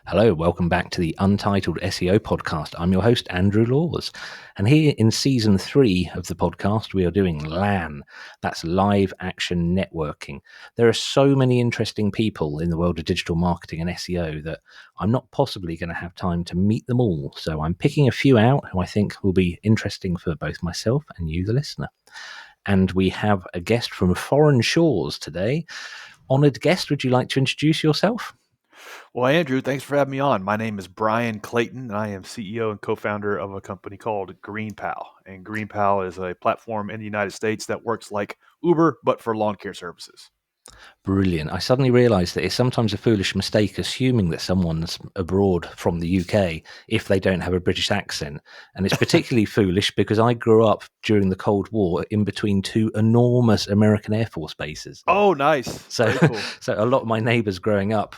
Hello, welcome back to the Untitled SEO podcast. I'm your host, Andrew Laws. And here in season 3 of the podcast, we are doing LAN. That's live action networking. There are so many interesting people in the world of digital marketing and SEO that I'm not possibly going to have time to meet them all. So I'm picking a few out who I think will be interesting for both myself and you, the listener. And we have a guest from foreign shores today. Honoured guest, would you like to introduce yourself? Well, Andrew, thanks for having me on. My name is Bryan Clayton, and I am CEO and co-founder of a company called GreenPal. And GreenPal is a platform in the United States that works like Uber, but for lawn care services. Brilliant. I suddenly realised that it's sometimes a foolish mistake assuming that someone's abroad from the UK if they don't have a British accent. And it's particularly foolish because I grew up during the Cold War in between two enormous American Air Force bases. Oh, nice. So, Very cool. so a lot of my neighbours growing up,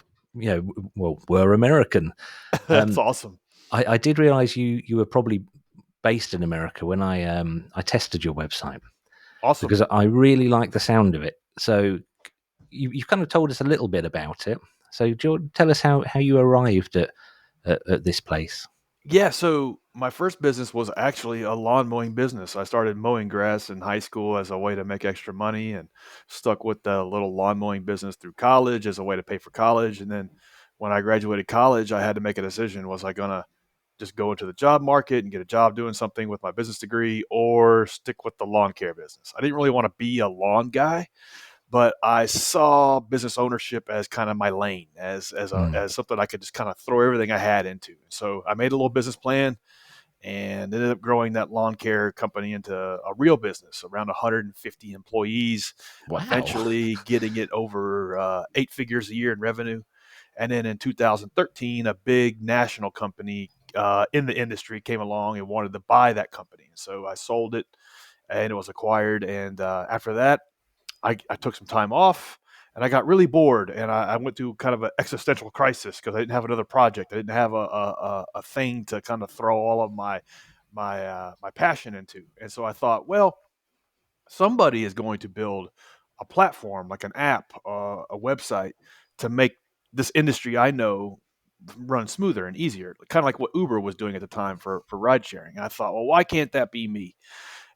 were American. That's awesome. I did realise you were probably based in America when I tested your website Awesome. because I really like the sound of it. So you've kind of told us a little bit about it. So do you tell us how you arrived at this place? Yeah, so my first business was actually a lawn mowing business. I started mowing grass in high school as a way to make extra money and stuck with the little lawn mowing business through college as a way to pay for college. And then when I graduated college, I had to make a decision. Was I going to just go into the job market and get a job doing something with my business degree or stick with the lawn care business? I didn't really want to be a lawn guy, but I saw business ownership as kind of my lane, as something I could just kind of throw everything I had into. So I made a little business plan and ended up growing that lawn care company into a real business, around 150 employees, Wow. eventually getting it over 8 figures a year in revenue. And then in 2013, a big national company in the industry came along and wanted to buy that company. So I sold it and it was acquired. And after that, I took some time off and I got really bored and I went through kind of an existential crisis because I didn't have another project. I didn't have a thing to kind of throw all of my passion into. And so I thought, well, somebody is going to build a platform like an app, a website to make this industry I know run smoother and easier, kind of like what Uber was doing at the time for ride sharing. I thought, well, why can't that be me?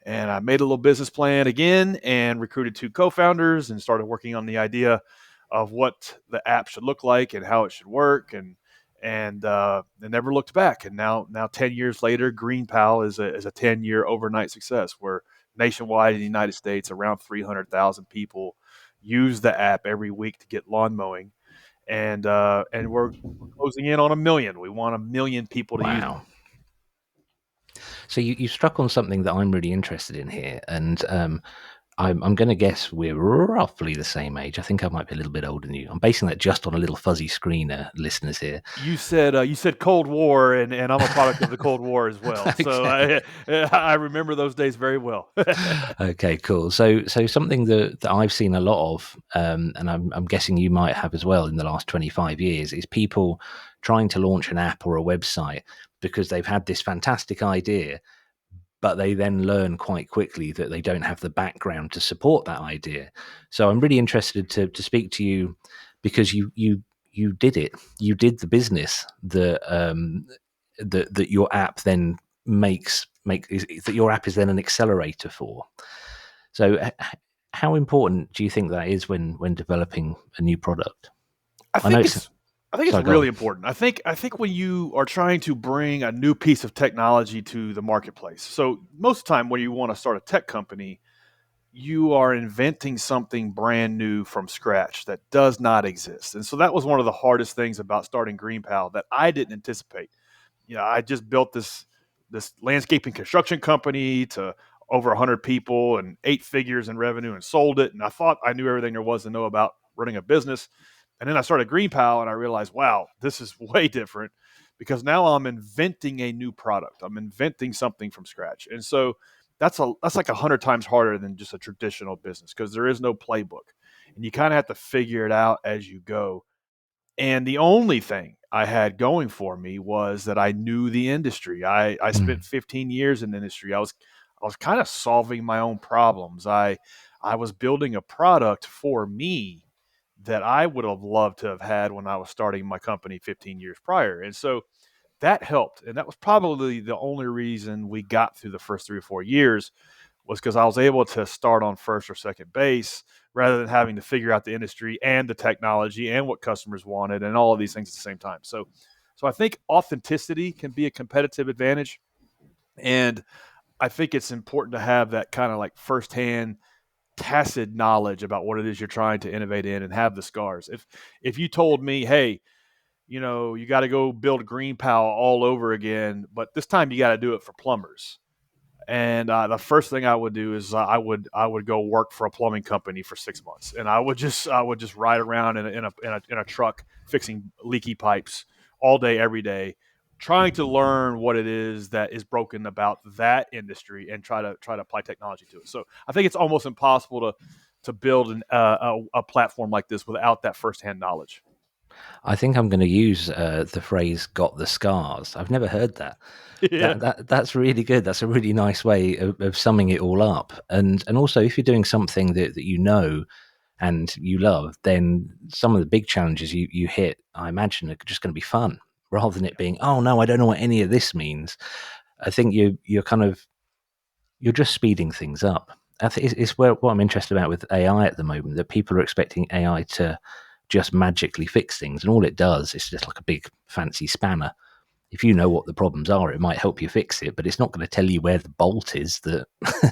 And I made a little business plan again and recruited 2 co-founders and started working on the idea of what the app should look like and how it should work. And never looked back. And now 10 years later, GreenPal is a 10-year overnight success. We're nationwide in the United States, around 300,000 people use the app every week to get lawn mowing. And we're closing in on 1 million. We want 1 million people to use it. Wow. So you struck on something that I'm really interested in here, and I'm going to guess we're roughly the same age. I think I might be a little bit older than you. I'm basing that just on a little fuzzy screener, listeners here. You said Cold War, and I'm a product of the Cold War as well. So Okay. I remember those days very well. Okay, cool. So something that I've seen a lot of, and I'm guessing you might have as well in the last 25 years, is people trying to launch an app or a website because they've had this fantastic idea, but they then learn quite quickly that they don't have the background to support that idea. So I'm really interested to speak to you because you did it. You did the business that your app then that your app is then an accelerator for. So how important do you think that is when developing a new product? I I know think it's it's I think it's sorry, go really on. important. I think when you are trying to bring a new piece of technology to the marketplace. So most of the time when you want to start a tech company, you are inventing something brand new from scratch that does not exist. And so that was one of the hardest things about starting GreenPal that I didn't anticipate. I just built this landscaping construction company to over 100 people and 8 figures in revenue and sold it. And I thought I knew everything there was to know about running a business. And then I started GreenPal and I realized, wow, this is way different because now I'm inventing a new product. I'm inventing something from scratch. And so that's like 100 times harder than just a traditional business because there is no playbook. And you kind of have to figure it out as you go. And the only thing I had going for me was that I knew the industry. I spent Mm, 15 years in the industry. I was kind of solving my own problems. I was building a product for me that I would have loved to have had when I was starting my company 15 years prior. And so that helped. And that was probably the only reason we got through the first 3 or 4 years, was because I was able to start on first or second base rather than having to figure out the industry and the technology and what customers wanted and all of these things at the same time. So I think authenticity can be a competitive advantage. And I think it's important to have that kind of like firsthand tacit knowledge about what it is you're trying to innovate in and have the scars. If you told me, hey, you got to go build green power all over again, but this time you got to do it for plumbers. And the first thing I would do is I would go work for a plumbing company for 6 months, and I would just ride around in a truck fixing leaky pipes all day every day, trying to learn what it is that is broken about that industry and try to apply technology to it. So I think it's almost impossible to build a platform like this without that firsthand knowledge. I think I'm going to use the phrase "got the scars." I've never heard that. Yeah, That's really good. That's a really nice way of summing it all up. And also, if you're doing something that you know and you love, then some of the big challenges you hit, I imagine, are just going to be fun rather than it being, oh no, I don't know what any of this means. I think you're just speeding things up. I think it's where what I'm interested about with AI at the moment, that people are expecting AI to just magically fix things, and all it does is just like a big fancy spanner. If you know what the problems are, it might help you fix it, but it's not going to tell you where the bolt is that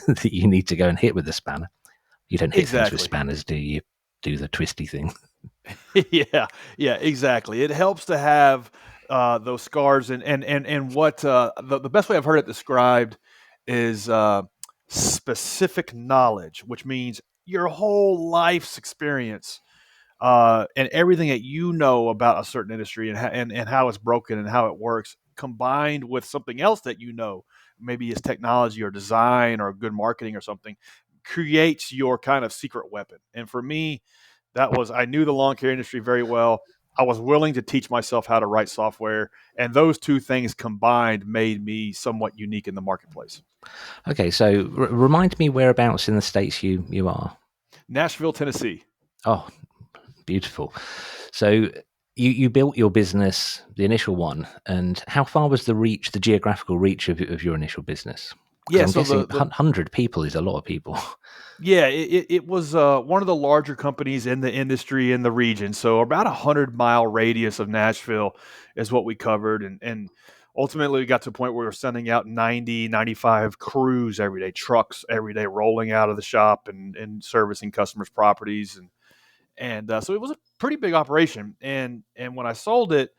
that you need to go and hit with the spanner. You don't hit things with exactly. spanners, do you? Do the twisty thing. Yeah, yeah, exactly. It helps to have those scars, and what the best way I've heard it described is specific knowledge, which means your whole life's experience and everything that you know about a certain industry and how it's broken and how it works, combined with something else that maybe it's technology or design or good marketing or something, creates your kind of secret weapon. And for me, I knew the lawn care industry very well. I was willing to teach myself how to write software, and those two things combined made me somewhat unique in the marketplace. Okay, so remind me whereabouts in the states you are. Nashville, Tennessee. Oh, beautiful. So you built your business, the initial one, and how far was the geographical reach of your initial business? Because Yeah, I'm so guessing the 100 people is a lot of people. yeah, it was one of the larger companies in the industry in the region. So about 100-mile radius of Nashville is what we covered, and ultimately we got to a point where we were sending out 90, 95 crews every day, trucks every day, rolling out of the shop and servicing customers' properties, and so it was a pretty big operation. And when I sold it,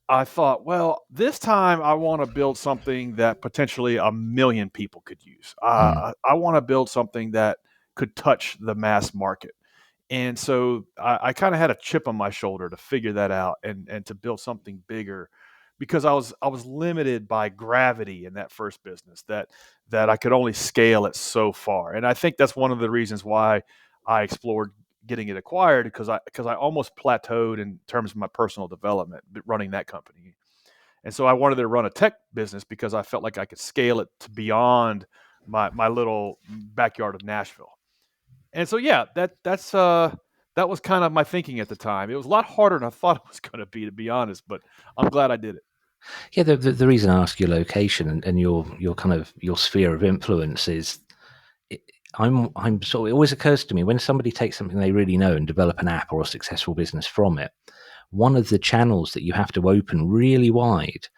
I thought, well, this time I want to build something that potentially a million people could use. Mm. I want to build something that could touch the mass market. And so I kind of had a chip on my shoulder to figure that out and to build something bigger, because I was limited by gravity in that first business, that I could only scale it so far. And I think that's one of the reasons why I explored getting it acquired, because I almost plateaued in terms of my personal development running that company. And so I wanted to run a tech business because I felt like I could scale it to beyond my little backyard of Nashville. And so yeah, that was kind of my thinking at the time. It was a lot harder than I thought it was going to be honest, but I'm glad I did it. Yeah, the reason I ask your location and your kind of your sphere of influence is it, I'm sort of, it always occurs to me when somebody takes something they really know and develop an app or a successful business from it. One of the channels that you have to open really wide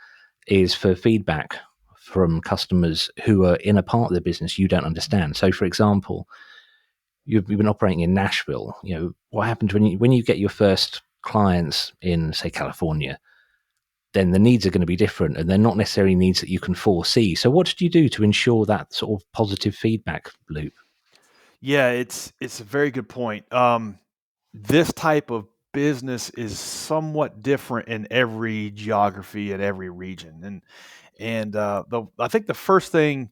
is for feedback from customers who are in a part of the business you don't understand. So, for example, you've been operating in Nashville. What happens when you get your first clients in, say, California? Then the needs are going to be different, and they're not necessarily needs that you can foresee. So, what did you do to ensure that sort of positive feedback loop? Yeah, it's a very good point. This type of business is somewhat different in every geography and every region, and I think the first thing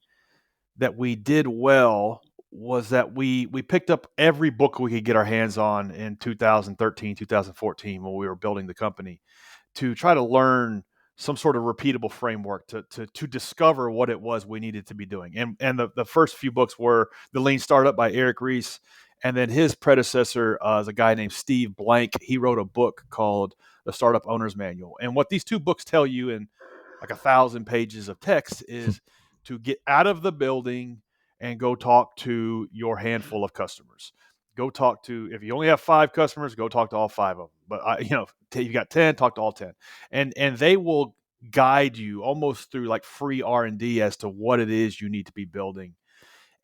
that we did well was that we picked up every book we could get our hands on in 2013, 2014 when we were building the company, to try to learn some sort of repeatable framework to discover what it was we needed to be doing. And the first few books were The Lean Startup by Eric Ries And then his predecessor is a guy named Steve Blank. He wrote a book called The Startup Owner's Manual. And what these two books tell you in like 1,000 pages of text is to get out of the building and go talk to your handful of customers. Go talk to, if you only have 5 customers, go talk to all 5 of them. But you got 10, talk to all 10. And they will guide you almost through like free R&D as to what it is you need to be building.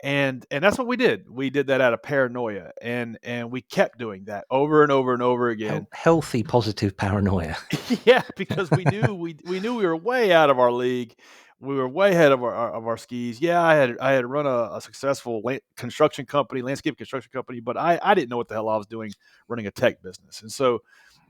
And that's what we did. We did that out of paranoia, and we kept doing that over and over and over again. Healthy, positive paranoia. Yeah, because we knew we knew we were way out of our league. We were way ahead of our skis. Yeah, I had run a successful construction company, landscape construction company, but I didn't know what the hell I was doing running a tech business. And so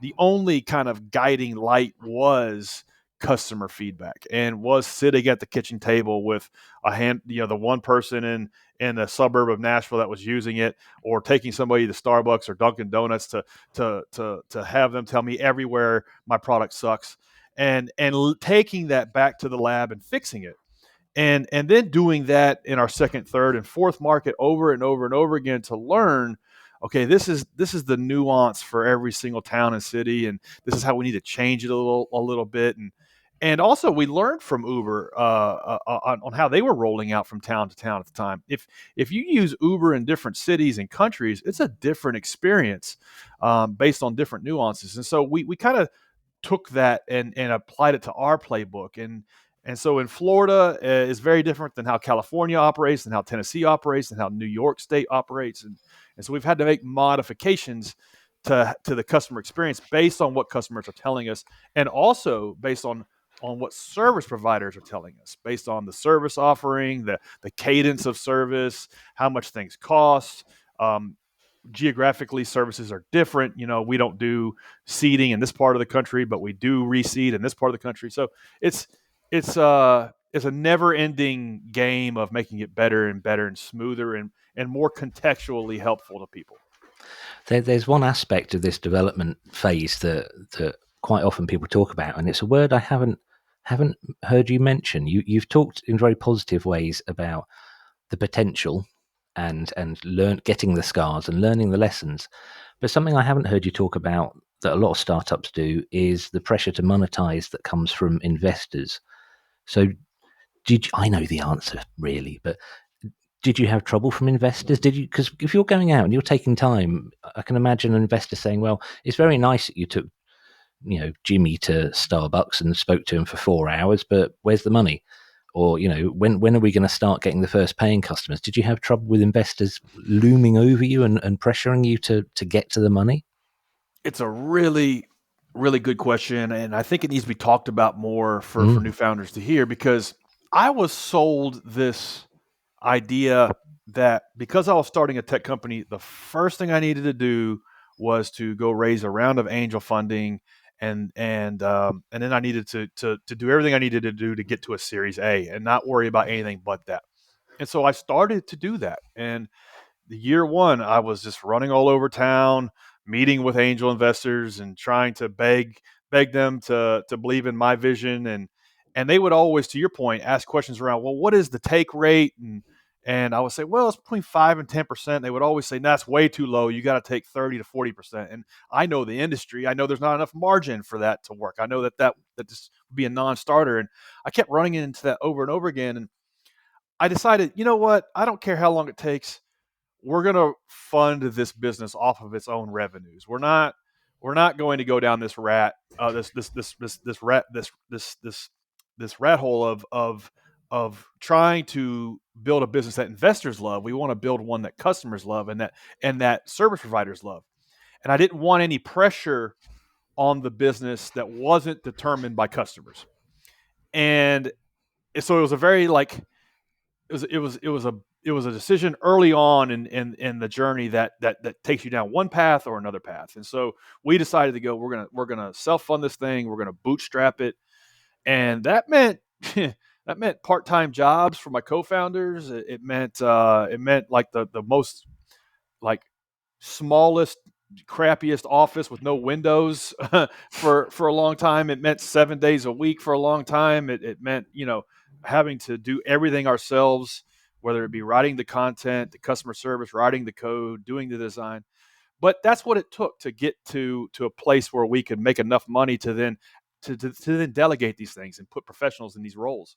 the only kind of guiding light was customer feedback, and was sitting at the kitchen table with the one person in a suburb of Nashville that was using it, or taking somebody to Starbucks or Dunkin' Donuts to have them tell me everywhere my product sucks, and taking that back to the lab and fixing it, and then doing that in our second, third, and fourth market over and over and over again to learn. Okay, this is the nuance for every single town and city, and this is how we need to change it a little bit. And also, we learned from Uber on how they were rolling out from town to town at the time. If you use Uber in different cities and countries, it's a different experience based on different nuances. And so we kind of took that and applied it to our playbook. And so in Florida is very different than how California operates, and how Tennessee operates, and how New York State operates. And so we've had to make modifications to the customer experience based on what customers are telling us, and also based on what service providers are telling us, based on the service offering, the cadence of service, how much things cost. Geographically, services are different. We don't do seeding in this part of the country, but we do reseed in this part of the country. So it's a never-ending game of making it better and better and smoother and more contextually helpful to people. There's one aspect of this development phase that quite often people talk about, and it's a word I haven't heard you mention. You've talked in very positive ways about the potential and getting the scars and learning the lessons. But something I haven't heard you talk about that a lot of startups do is the pressure to monetize that comes from investors. So I know the answer really, but did you have trouble from investors? Because if you're going out and you're taking time, I can imagine an investor saying, well, it's very nice that you took, Jimmy to Starbucks and spoke to him for 4 hours, but where's the money? Or, when are we going to start getting the first paying customers? Did you have trouble with investors looming over you and pressuring you to get to the money? It's a really, really good question, and I think it needs to be talked about more for new founders to hear, because I was sold this idea that because I was starting a tech company, the first thing I needed to do was to go raise a round of angel funding, and then I needed to do everything I needed to do to get to a Series A and not worry about anything but that. And so I started to do that. And the year one, I was just running all over town, meeting with angel investors and trying to beg them to believe in my vision. And they would always, to your point, ask questions around, well, what is the take rate? And I would say, well, it's between 5 and 10%. They would always say, that's way too low. You got to take 30 to 40%. And I know the industry. I know there's not enough margin for that to work. I know that this would be a non-starter. And I kept running into that over and over again. And I decided, you know what? I don't care how long it takes. We're going to fund this business off of its own revenues. We're not going to go down this rat hole of trying to build a business that investors love. We want to build one that customers love and that service providers love. And I didn't want any pressure on the business that wasn't determined by customers. And so it was a very it was a decision early on in the journey that takes you down one path or another path. And so we decided to go, we're gonna self-fund this thing, we're gonna bootstrap it. And that meant part-time jobs for my co-founders. It meant like the most like smallest, crappiest office with no windows for a long time. It meant 7 days a week for a long time. It meant having to do everything ourselves whether it be writing the content, the customer service, writing the code, doing the design. But that's what it took to get to a place where we could make enough money to then to then delegate these things and put professionals in these roles.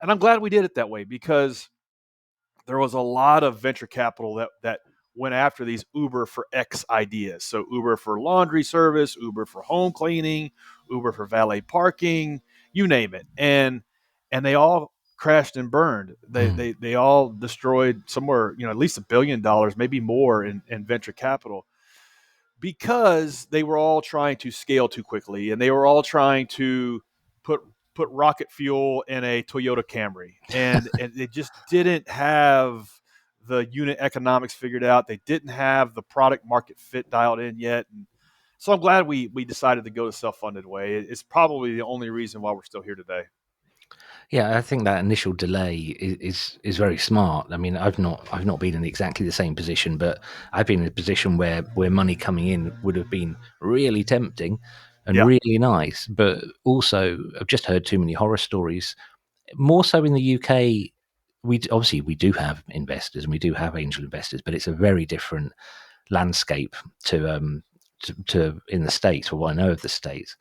And I'm glad we did it that way, because there was a lot of venture capital that went after these Uber for X ideas. So Uber for laundry service, Uber for home cleaning, Uber for valet parking, you name it. And they all crashed and burned. They all destroyed somewhere, at least $1 billion, maybe more in venture capital, because they were all trying to scale too quickly, and they were all trying to put put rocket fuel in a Toyota Camry, and they just didn't have the unit economics figured out. They didn't have the product market fit dialed in yet. And so I'm glad we decided to go the self-funded way. It's probably the only reason why we're still here today. Yeah, I think that initial delay is very smart. I mean, I've not been in exactly the same position, but I've been in a position where money coming in would have been really tempting and Yeah. really nice, but also I've just heard too many horror stories. More so in the UK, obviously we do have investors and we do have angel investors, but it's a very different landscape to in the States, or what I know of the States.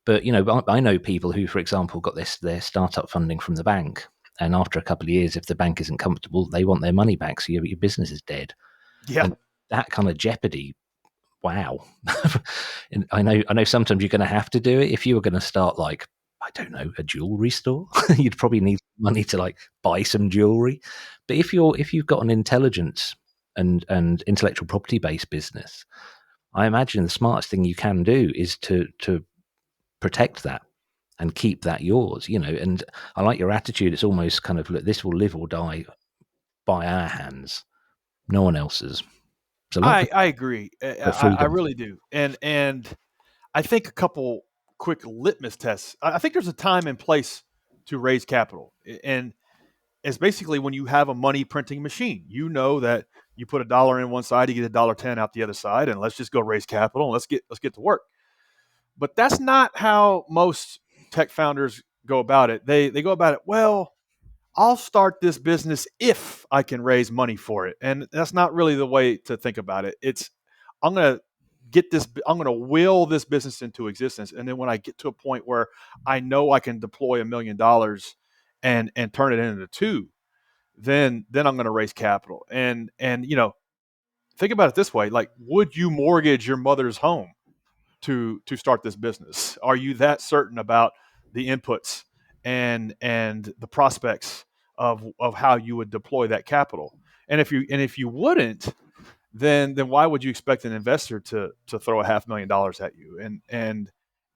But I know people who, for example, got their startup funding from the bank, and after a couple of years, if the bank isn't comfortable, they want their money back. So your business is dead, Yeah. and that kind of jeopardy. Wow. And I know sometimes you're going to have to do it. If you were going to start, like, I don't know, a jewelry store, you'd probably need money to like buy some jewelry. But if you've got an intelligence and intellectual property based business, I imagine the smartest thing you can do is to protect that and keep that yours. And I like your attitude. It's almost kind of, look, this will live or die by our hands, no one else's. It's a lot I agree. of I freedom. really do. And I think a couple quick litmus tests. I think there's a time and place to raise capital, and it's basically when you have a money printing machine. You know that you put $1 in one side, you get $1.10 out the other side, and let's just go raise capital and let's get to work. But that's not how most tech founders go about it. They go about it, well, I'll start this business if I can raise money for it. And that's not really the way to think about it. It's, I'm going to I'm going to will this business into existence. And then when I get to a point where I know I can deploy $1 million and turn it into two, then I'm going to raise capital. And think about it this way: like, would you mortgage your mother's home to start this business? Are you that certain about the inputs and the prospects of how you would deploy that capital? And if you wouldn't, then why would you expect an investor to throw $500,000 at you? And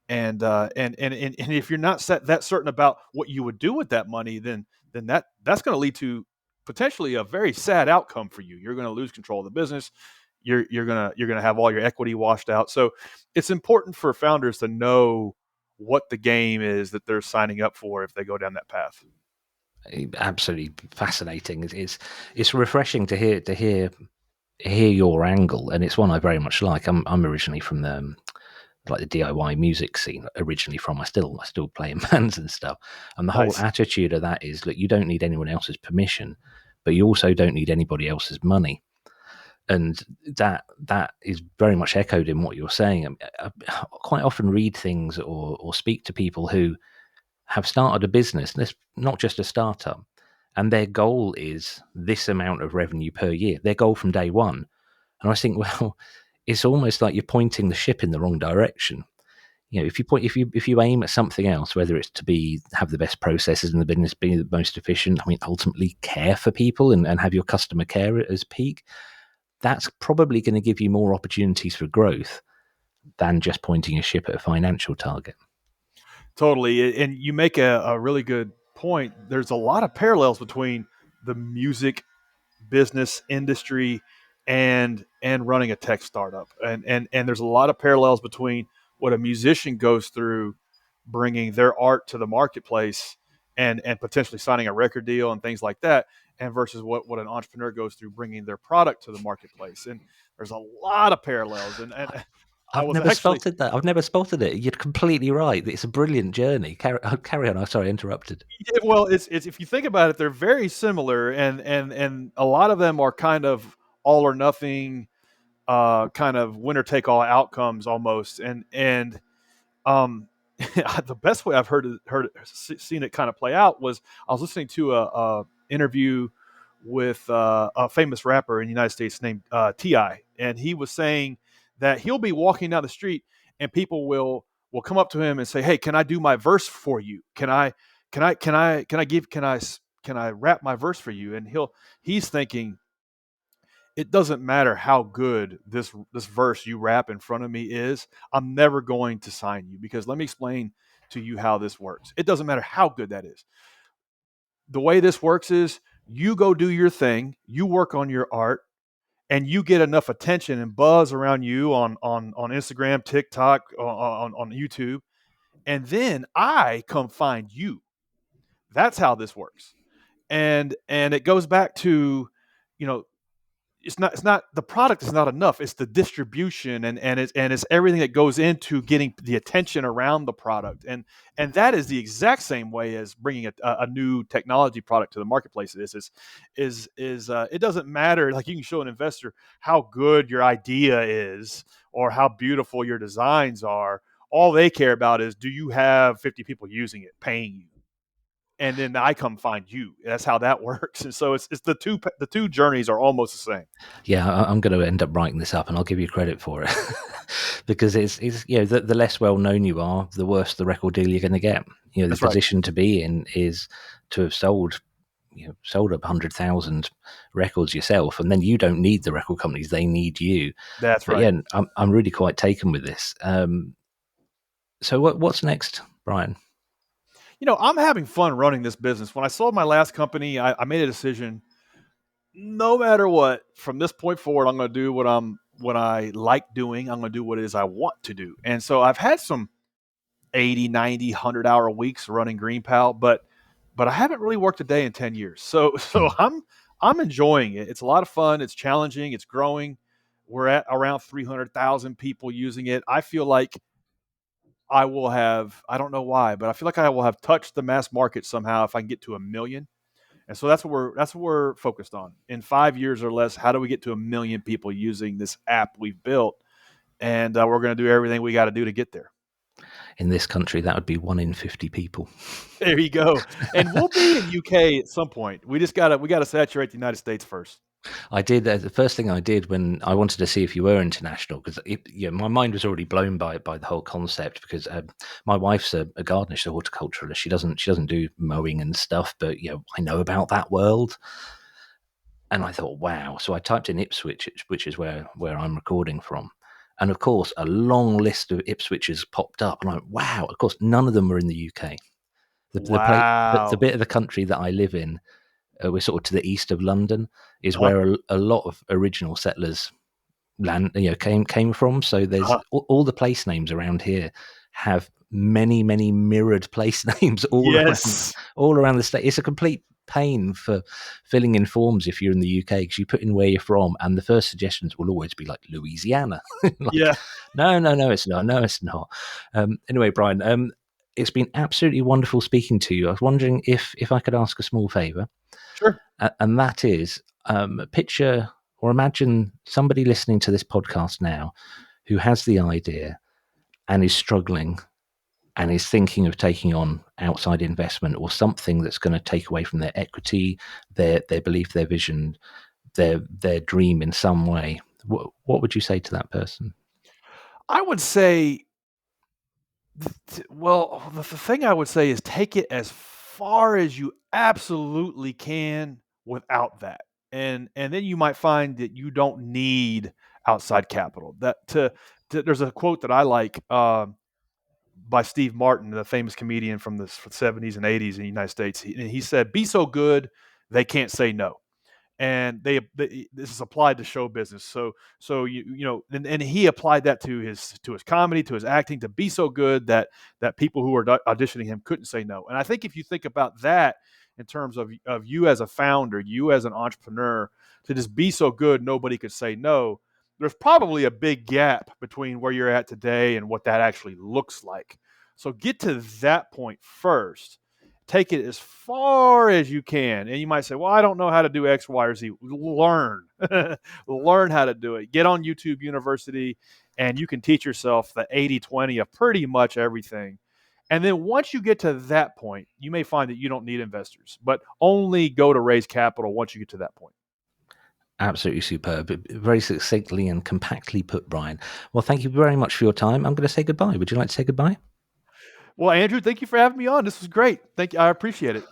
if you're not that certain about what you would do with that money, then that's going to lead to potentially a very sad outcome for you. You're going to lose control of the business. You're gonna have all your equity washed out. So it's important for founders to know what the game is that they're signing up for if they go down that path. Absolutely fascinating. It's refreshing to hear your angle, and it's one I very much like. I'm originally from the like the DIY music scene originally from. I still play in bands and stuff. And the whole Nice. attitude of that is, look, you don't need anyone else's permission, but you also don't need anybody else's money. And that is very much echoed in what you're saying. I quite often read things or speak to people who have started a business, and it's not just a startup, and their goal is this amount of revenue per year, their goal from day one. And I think, well, it's almost like you're pointing the ship in the wrong direction. If you aim at something else, whether it's to have the best processes in the business, be the most efficient, I mean, ultimately care for people and have your customer care as peak, that's probably going to give you more opportunities for growth than just pointing a ship at a financial target. Totally. And you make a really good point. There's a lot of parallels between the music business industry and running a tech startup. And there's a lot of parallels between what a musician goes through bringing their art to the marketplace and potentially signing a record deal and things like that, and versus what an entrepreneur goes through bringing their product to the marketplace. And there's a lot of parallels. And I I've was never actually spotted that. I've never spotted it. You're completely right. It's a brilliant journey. Carry on. I'm sorry, I interrupted. yeah, well, it's if you think about it, they're very similar, and a lot of them are kind of all or nothing, kind of winner take all outcomes almost, and um, the best way I've seen it kind of play out was I was listening to a interview with a famous rapper in the United States named Ti, and he was saying that he'll be walking down the street and people will come up to him and say, "Hey, can I do my verse for you? Can I rap my verse for you?" And he's thinking, it doesn't matter how good this verse you rap in front of me is. I'm never going to sign you because let me explain to you how this works. It doesn't matter how good that is. The way this works is you go do your thing, you work on your art, and you get enough attention and buzz around you on Instagram, TikTok, on YouTube, and then I come find you. That's how this works. And it goes back to, you know, it's not the product is not enough. It's the distribution and it's everything that goes into getting the attention around the product. And that is the exact same way as bringing a new technology product to the marketplace. It doesn't matter, like, you can show an investor how good your idea is or how beautiful your designs are. All they care about is, do you have 50 people using it, paying you? And then I come find you. That's how that works. And so it's the two journeys are almost the same. Yeah, I'm going to end up writing this up, and I'll give you credit for it because it's the less well known you are, the worse the record deal you're going to get. The That's right. position to be in is to have sold up 100,000 records yourself, and then you don't need the record companies; they need you. That's But right. yeah, I'm really quite taken with this. So what's next, Bryan? I'm having fun running this business. When I sold my last company, I made a decision. No matter what, from this point forward, I'm going to do what I like doing. I'm going to do what it is I want to do. And so I've had some 80, 90, 100-hour weeks running GreenPal, but I haven't really worked a day in 10 years. So so Hmm. I'm enjoying it. It's a lot of fun. It's challenging. It's growing. We're at around 300,000 people using it. I feel like I will have, I don't know why, but I feel like I will have touched the mass market somehow if I can get to a million. And so that's what we're focused on. In 5 years or less, how do we get to a million people using this app we've built? And we're going to do everything we got to do to get there. In this country, that would be 1 in 50 people. There you go. And we'll be in UK at some point. We gotta saturate the United States first. I did. The first thing I did when I wanted to see if you were international, because my mind was already blown by the whole concept. Because my wife's a gardener, she's a horticulturalist. She doesn't do mowing and stuff, but I know about that world. And I thought, wow. So I typed in Ipswich, which is where I'm recording from. And of course, a long list of Ipswiches popped up. And I went, wow. Of course, none of them were in the UK. The Wow. bit of the country that I live in, we're sort of to the east of London, is Uh-huh. where a lot of original settlers came from. So there's Uh-huh. all the place names around here have many mirrored place names Yes. all around the state. It's a complete pain for filling in forms if you're in the UK, because you put in where you're from, and the first suggestions will always be like Louisiana. Like, Yeah. no, it's not. No, it's not. Anyway, Bryan, it's been absolutely wonderful speaking to you. I was wondering if I could ask a small favour, Sure. and that is, picture or imagine somebody listening to this podcast now who has the idea and is struggling and is thinking of taking on outside investment or something that's going to take away from their equity, their belief, their vision, their dream in some way. What would you say to that person? I would say, well, the thing I would say is take it as far as you absolutely can without that. And then you might find that you don't need outside capital. There's a quote that I like, by Steve Martin, the famous comedian from the 70s and 80s in the United States. He said, "Be so good they can't say no." And this is applied to show business. So and he applied that to his comedy, to his acting, to be so good that people who were auditioning him couldn't say no. And I think if you think about that in terms of you as a founder, you as an entrepreneur, to just be so good nobody could say no, there's probably a big gap between where you're at today and what that actually looks like. So get to that point first. Take it as far as you can. And you might say, well, I don't know how to do X, Y, or Z. Learn. Learn how to do it. Get on YouTube University, and you can teach yourself the 80-20 of pretty much everything. And then once you get to that point, you may find that you don't need investors, but only go to raise capital once you get to that point. Absolutely superb. Very succinctly and compactly put, Bryan. Well, thank you very much for your time. I'm going to say goodbye. Would you like to say goodbye? Well, Andrew, thank you for having me on. This was great. Thank you. I appreciate it.